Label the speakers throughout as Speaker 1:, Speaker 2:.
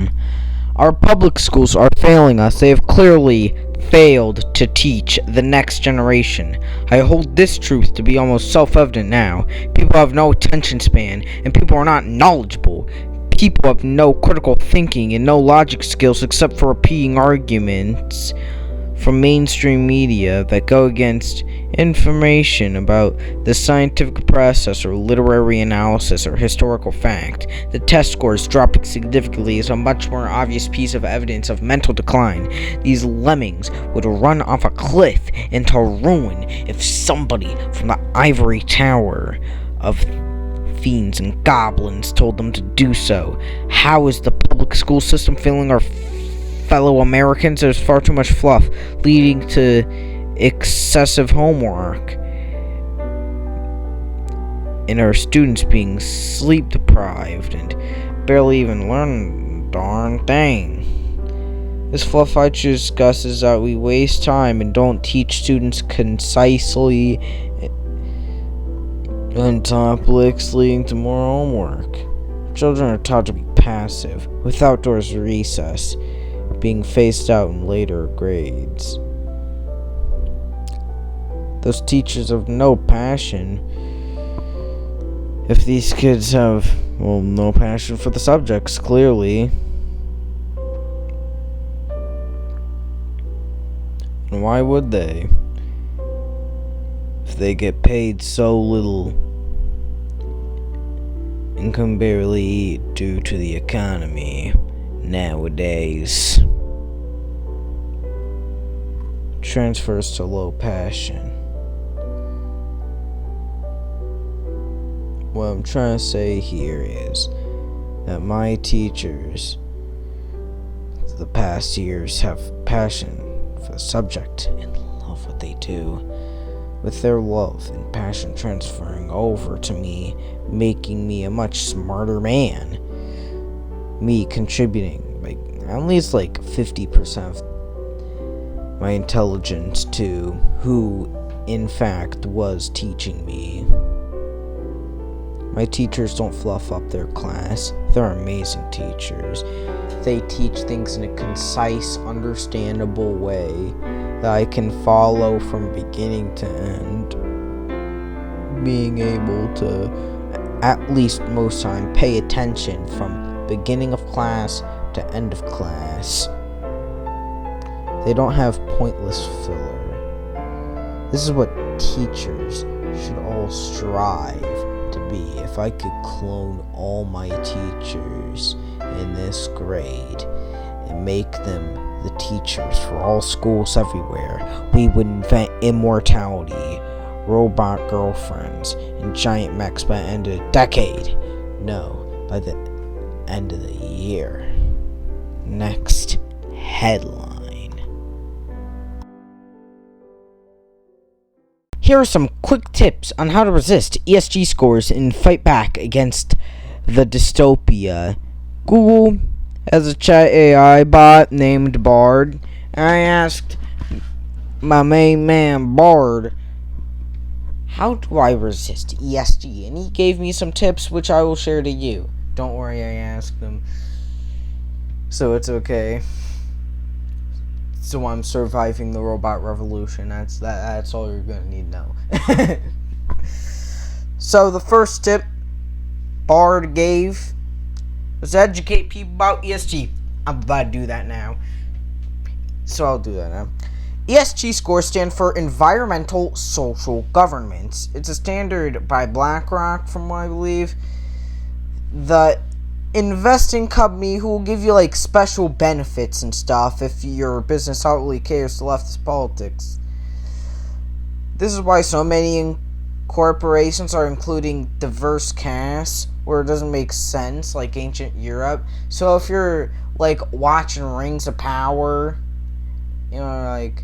Speaker 1: system. Our public schools are failing us. They have clearly failed to teach the next generation. I hold this truth to be almost self-evident now. People have no attention span, and people are not knowledgeable. People have no critical thinking and no logic skills except for repeating arguments from mainstream media that go against information about the scientific process or literary analysis or historical fact. The test scores dropping significantly is a much more obvious piece of evidence of mental decline. These lemmings would run off a cliff into ruin if somebody from the ivory tower of fiends and goblins told them to do so. How is the public school system failing our fellow Americans? There's far too much fluff, leading to excessive homework, and our students being sleep deprived and barely even learn a darn thing. This fluff I discuss is that we waste time and don't teach students concisely and topics, leading to more homework. Children are taught to be passive, with outdoors recess being phased out in later grades. Those teachers have no passion. If these kids have, no passion for the subjects, clearly. And why would they? If they get paid so little and can barely eat due to the economy nowadays. Transfers to low passion. What I'm trying to say here is that my teachers the past years have passion for the subject and love what they do, with their love and passion transferring over to me, making me a much smarter man. Me contributing at least 50% of my intelligence to who in fact was teaching me. My teachers don't fluff up their class. They're amazing teachers. They teach things in a concise, understandable way that I can follow from beginning to end. Being able to, at least most time, pay attention from beginning of class to end of class. They don't have pointless filler. This is what teachers should all strive to be. If I could clone all my teachers in this grade and make them the teachers for all schools everywhere, we would invent immortality, robot girlfriends, and giant mechs by the end of the decade. No, by the end of the year. Next headline. Here are some quick tips on how to resist ESG scores and fight back against the dystopia. Google has a chat AI bot named Bard. I asked my main man Bard, how do I resist ESG? And he gave me some tips which I will share to you. Don't worry, I asked him, so it's okay. So I'm surviving the robot revolution. That's all you're gonna need to know. So the first tip Bard gave was to educate people about ESG. I'm about to do that now. So I'll do that now. ESG scores stand for Environmental Social Governance. It's a standard by BlackRock, from what I believe. The investing company who will give you special benefits and stuff if your business outwardly cares to leftist politics. This is why so many corporations are including diverse castes where it doesn't make sense, like ancient Europe. So if you're watching Rings of Power, this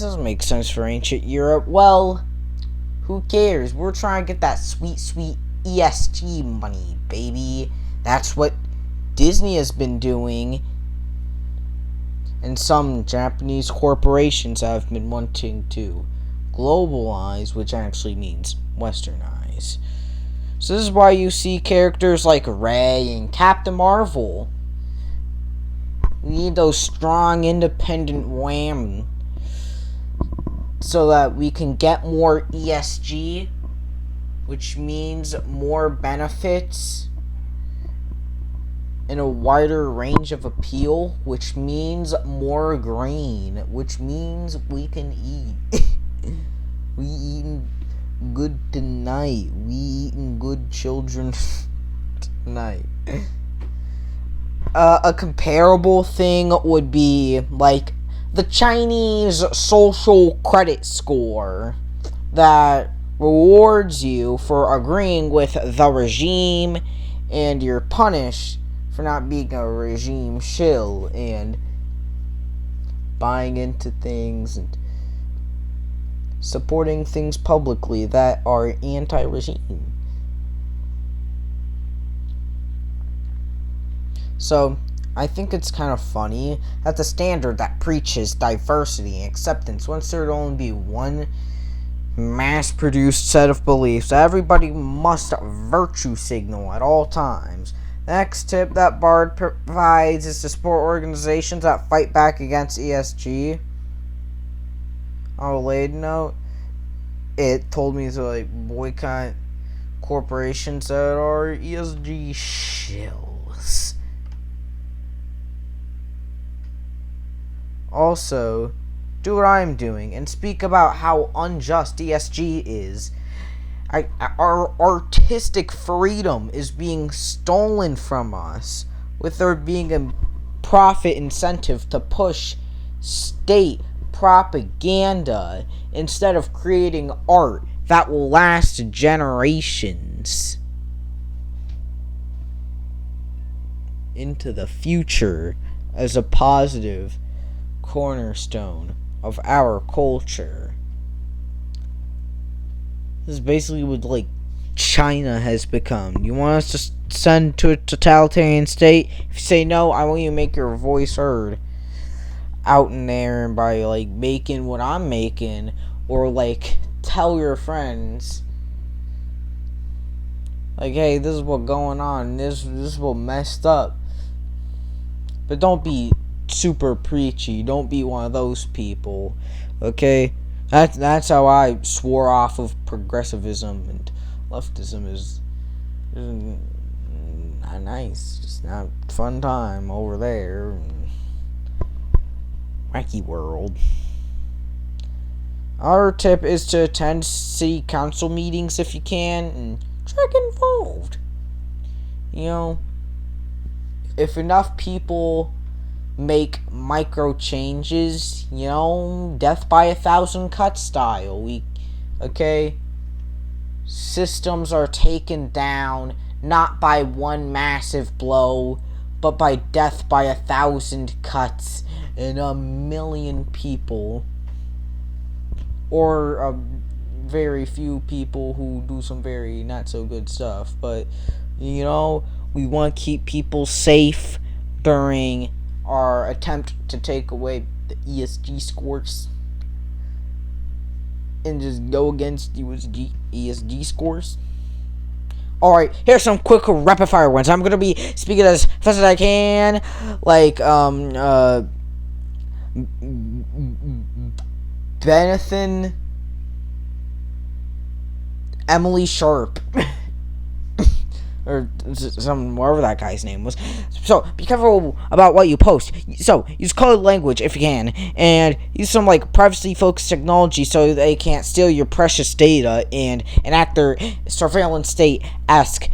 Speaker 1: doesn't make sense for ancient Europe. Well, who cares? We're trying to get that sweet, sweet ESG money, baby. That's what Disney has been doing. And some Japanese corporations have been wanting to globalize, which actually means westernize. So this is why you see characters like Rey and Captain Marvel. We need those strong, independent women so that we can get more ESG, which means more benefits in a wider range of appeal, which means more green, which means we can eat. We eating good tonight. We eating good children tonight. A comparable thing would be like the Chinese social credit score that rewards you for agreeing with the regime, and you're punished for not being a regime shill and buying into things and supporting things publicly that are anti-regime. So, I think it's kind of funny that the standard that preaches diversity and acceptance wants there to only be one mass-produced set of beliefs that everybody must virtue signal at all times. The next tip that Bard provides is to support organizations that fight back against ESG. On a related note, it told me to boycott corporations that are ESG shills. Also, do what I'm doing and speak about how unjust ESG is. Our artistic freedom is being stolen from us, with there being a profit incentive to push state propaganda instead of creating art that will last generations into the future as a positive cornerstone of our culture. This is basically what China has become. You want us to send to a totalitarian state? If you say no, I want you to make your voice heard out in there, and by making what I'm making, or tell your friends hey, this is what's going on, this is what messed up. But don't be super preachy. Don't be one of those people. Okay? That's how I swore off of progressivism, and leftism is not nice. Just not a fun time over there. Wacky world. Our tip is to attend city council meetings if you can, and try to get involved. If enough people make micro changes, death by 1,000 cuts style. Systems are taken down not by one massive blow, but by death by 1,000 cuts and 1,000,000 people, or a very few people who do some very not so good stuff. But we want to keep people safe during our attempt to take away the ESG scores and just go against ESG scores. Alright, here's some quick rapid fire ones. I'm gonna be speaking as fast as I can. Benethan Emily Sharp. Or whatever that guy's name was. So, be careful about what you post. So, use colored language if you can, and use some privacy-focused technology so they can't steal your precious data and enact their surveillance state-esque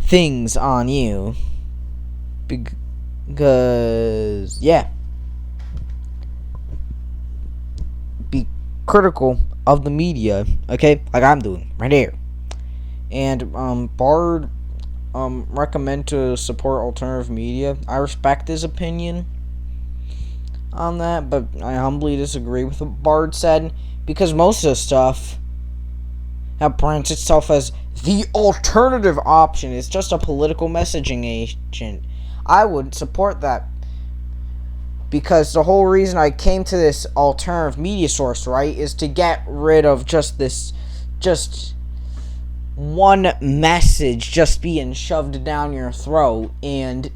Speaker 1: things on you. Because, yeah. Be critical of the media, okay? Like I'm doing right here. And Bard recommend to support alternative media. I respect his opinion on that, but I humbly disagree with what Bard said, because most of the stuff that brands itself as the alternative option is just a political messaging agent. I wouldn't support that, because the whole reason I came to this alternative media source, right, is to get rid of just one message just being shoved down your throat, and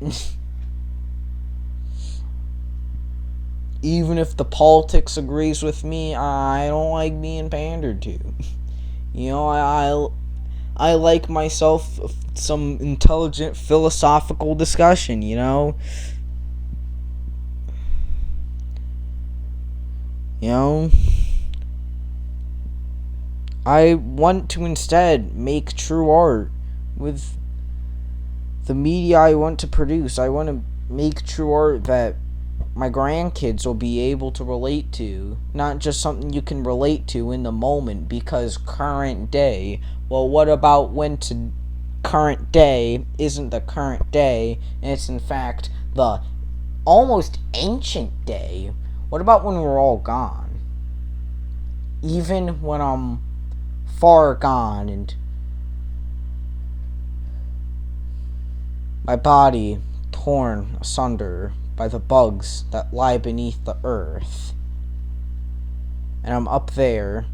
Speaker 1: even if the politics agrees with me, I don't like being pandered to. You know, I like myself some intelligent philosophical discussion, you know? You know? I want to instead make true art with the media I want to produce. I want to make true art that my grandkids will be able to relate to, not just something you can relate to in the moment, because current day, well, what about when to current day isn't the current day, and it's in fact the almost ancient day? What about when we're all gone? Even when I'm far gone and my body torn asunder by the bugs that lie beneath the earth, and I'm up there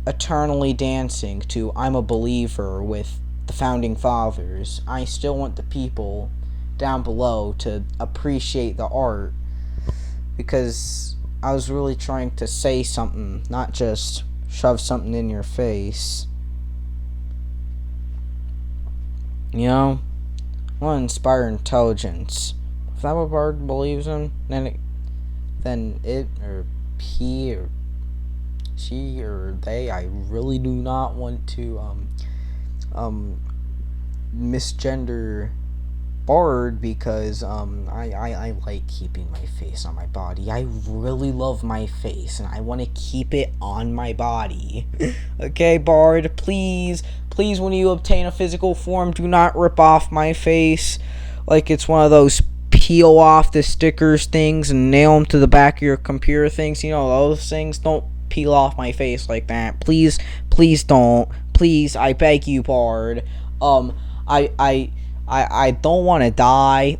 Speaker 1: eternally dancing to I'm a Believer with the founding fathers, I still want the people down below to appreciate the art, because I was really trying to say something, not just shove something in your face. You know? I want to inspire intelligence. If that what Bard believes in, then it or he or she or they, I really do not want to misgender Bard, because I like keeping my face on my body. I really love my face and I want to keep it on my body. Okay, Bard, please, when you obtain a physical form, do not rip off my face like it's one of those peel off the stickers things and nail them to the back of your computer things. You know, those things. Don't peel off my face like that. Please don't. Please, I beg you, Bard. I don't want to die.